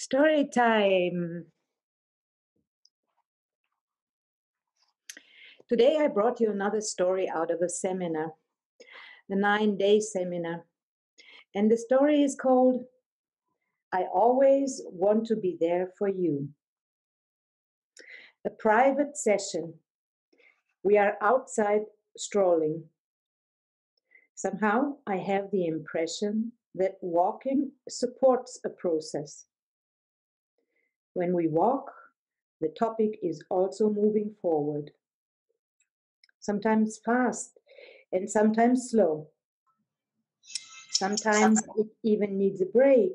Story time. Today I brought you another story out of a seminar, a 9-day seminar. And the story is called, I Always Want to Be There for You. A private session. We are outside strolling. Somehow I have the impression that walking supports a process. When we walk, the topic is also moving forward. Sometimes fast and sometimes slow. Sometimes it even needs a break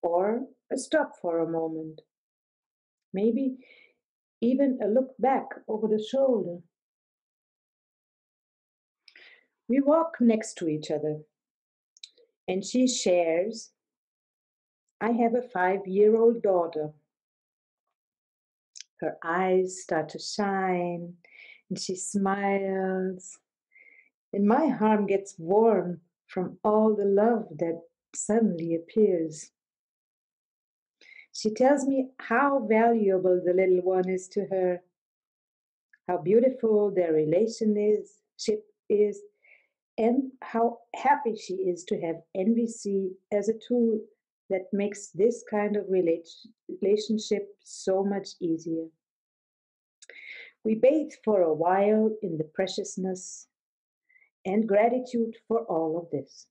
or a stop for a moment. Maybe even a look back over the shoulder. We walk next to each other and she shares, I have a 5-year-old daughter. Her eyes start to shine and she smiles. And my heart gets warm from all the love that suddenly appears. She tells me how valuable the little one is to her, how beautiful their relationship is, and how happy she is to have NVC as a tool that makes this kind of relationship so much easier. We bathe for a while in the preciousness and gratitude for all of this.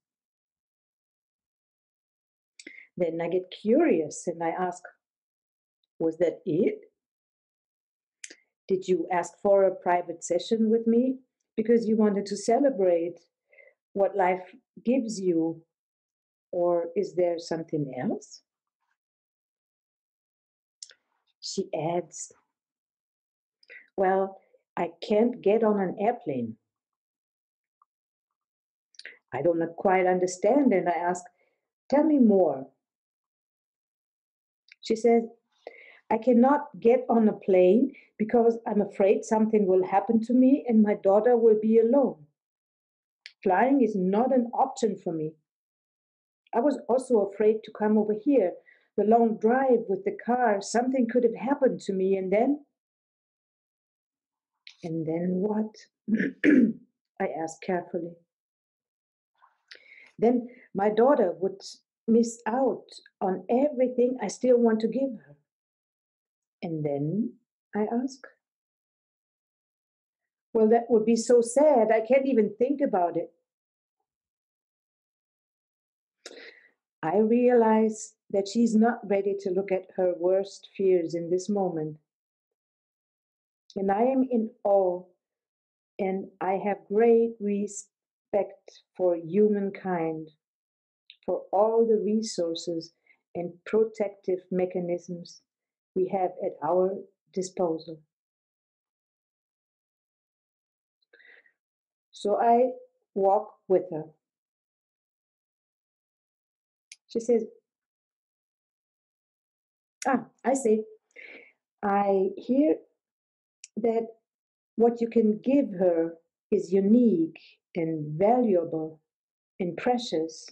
Then I get curious and I ask, was that it? Did you ask for a private session with me because you wanted to celebrate what life gives you? Or is there something else? She adds, well, I can't get on an airplane. I don't quite understand, and I ask, tell me more. She says, I cannot get on a plane because I'm afraid something will happen to me and my daughter will be alone. Flying is not an option for me. I was also afraid to come over here. The long drive with the car, something could have happened to me, and then? And then what? I asked carefully. Then my daughter would miss out on everything I still want to give her. And then, I ask. Well, that would be so sad. I can't even think about it. I realize that she's not ready to look at her worst fears in this moment. And I am in awe, and I have great respect for humankind, for all the resources and protective mechanisms we have at our disposal. So I walk with her. She says, I say, I hear that what you can give her is unique and valuable and precious,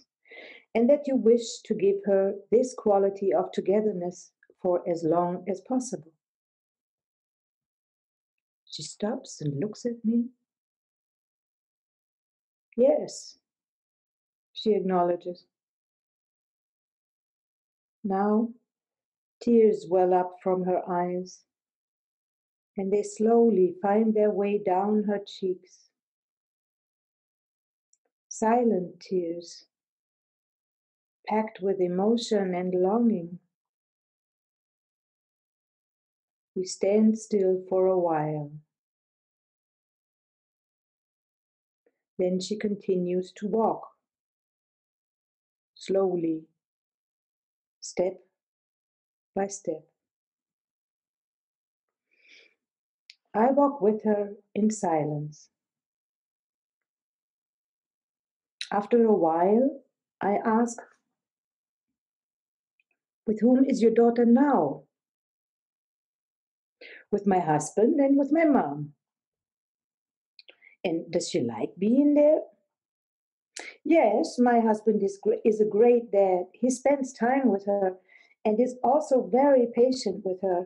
and that you wish to give her this quality of togetherness for as long as possible. She stops and looks at me. Yes, she acknowledges. Now, tears well up from her eyes, and they slowly find their way down her cheeks. Silent tears, packed with emotion and longing. We stand still for a while. Then she continues to walk, slowly, step by step. I walk with her in silence. After a while, I ask, with whom is your daughter now? With my husband and with my mom. And does she like being there? Yes, my husband is a great dad. He spends time with her and is also very patient with her.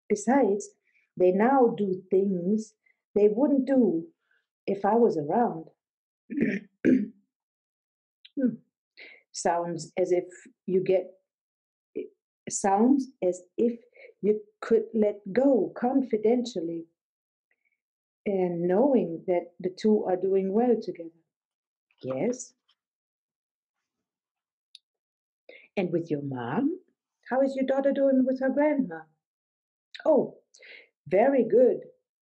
Besides, they now do things they wouldn't do if I was around. Hmm. Sounds as if you get sounds as if you could let go confidentially and knowing that the two are doing well together. Yes. And with your mom? How is your daughter doing with her grandma? Oh, very good.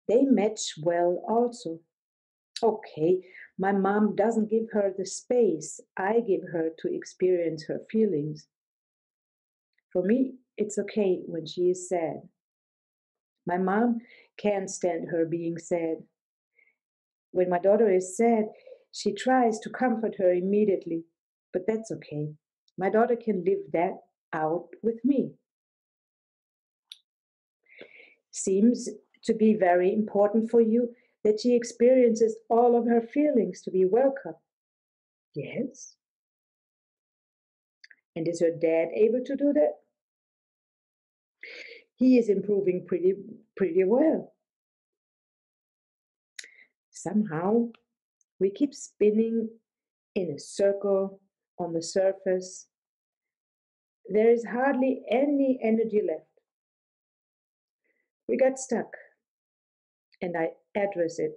They match well also. Okay, my mom doesn't give her the space I give her to experience her feelings. For me, it's okay when she is sad. My mom can't stand her being sad. When my daughter is sad, she tries to comfort her immediately, but that's okay. My daughter can live that out with me. Seems to be very important for you that she experiences all of her feelings to be welcome. Yes. And is her dad able to do that? He is improving pretty well. Somehow we keep spinning in a circle on the surface. There is hardly any energy left. We got stuck, and I address it.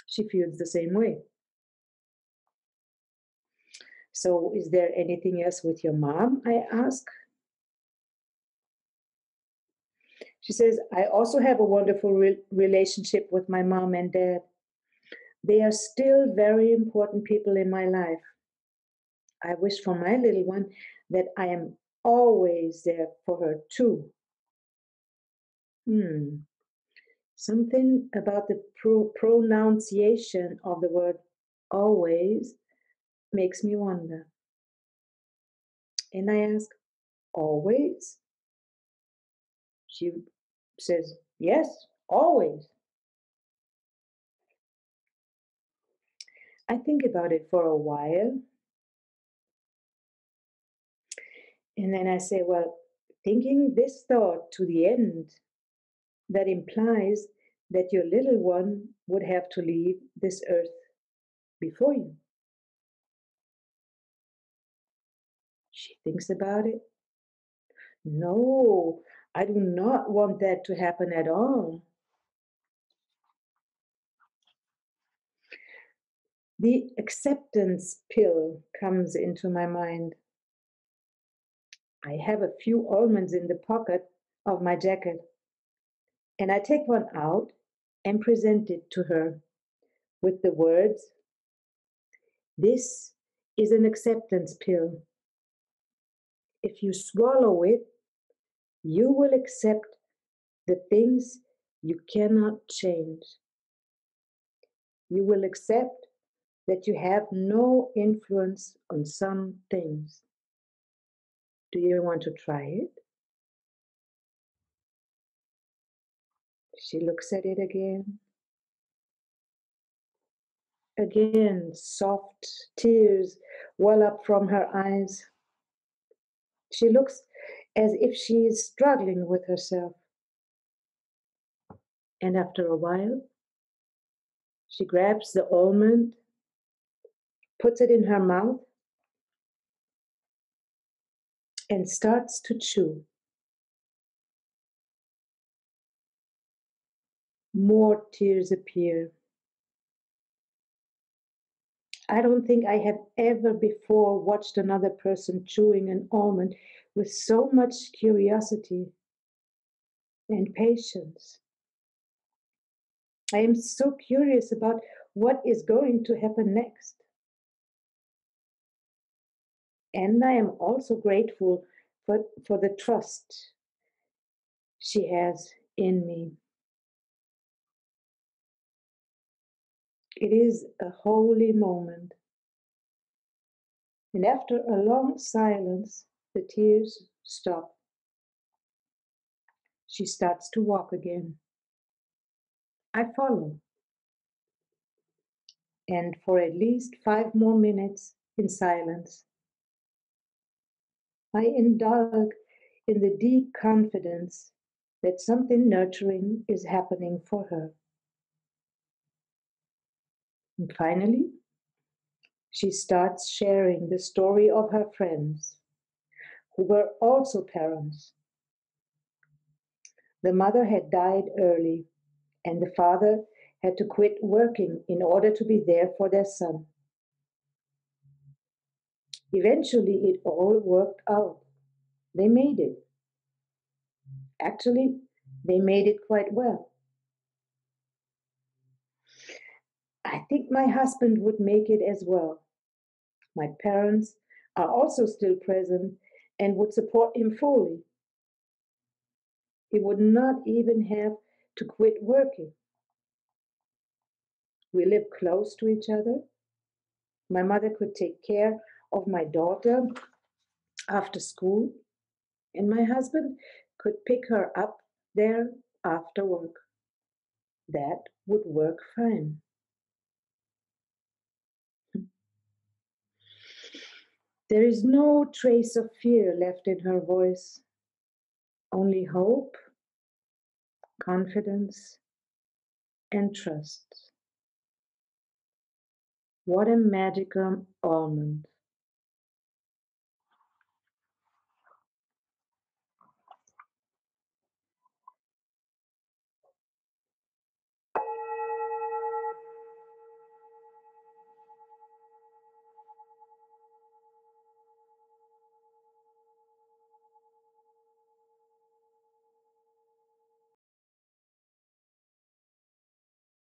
She feels the same way. So, is there anything else with your mom? I ask. She says, I also have a wonderful relationship with my mom and dad. They are still very important people in my life. I wish for my little one that I am always there for her too. Hmm. Something about the pronunciation of the word always makes me wonder. And I ask, always? She says, yes, always. I think about it for a while. And then I say, well, thinking this thought to the end, that implies that your little one would have to leave this earth before you. She thinks about it. No, I do not want that to happen at all. The acceptance pill comes into my mind. I have a few almonds in the pocket of my jacket, and I take one out and present it to her with the words, this is an acceptance pill. If you swallow it, you will accept the things you cannot change. You will accept that you have no influence on some things. Do you want to try it? She looks at it again. Again, soft tears well up from her eyes. She looks as if she is struggling with herself. And after a while, she grabs the almond, puts it in her mouth, and starts to chew. More tears appear. I don't think I have ever before watched another person chewing an almond with so much curiosity and patience. I am so curious about what is going to happen next. And I am also grateful for the trust she has in me. It is a holy moment. And after a long silence, the tears stop. She starts to walk again. I follow. And for at least 5 more minutes in silence, I indulge in the deep confidence that something nurturing is happening for her. And finally, she starts sharing the story of her friends who were also parents. The mother had died early, and the father had to quit working in order to be there for their son. Eventually, it all worked out. They made it. Actually, they made it quite well. I think my husband would make it as well. My parents are also still present and would support him fully. He would not even have to quit working. We live close to each other. My mother could take care of my daughter after school, and my husband could pick her up there after work. That would work fine. There is no trace of fear left in her voice, only hope, confidence, and trust. What a magical almond.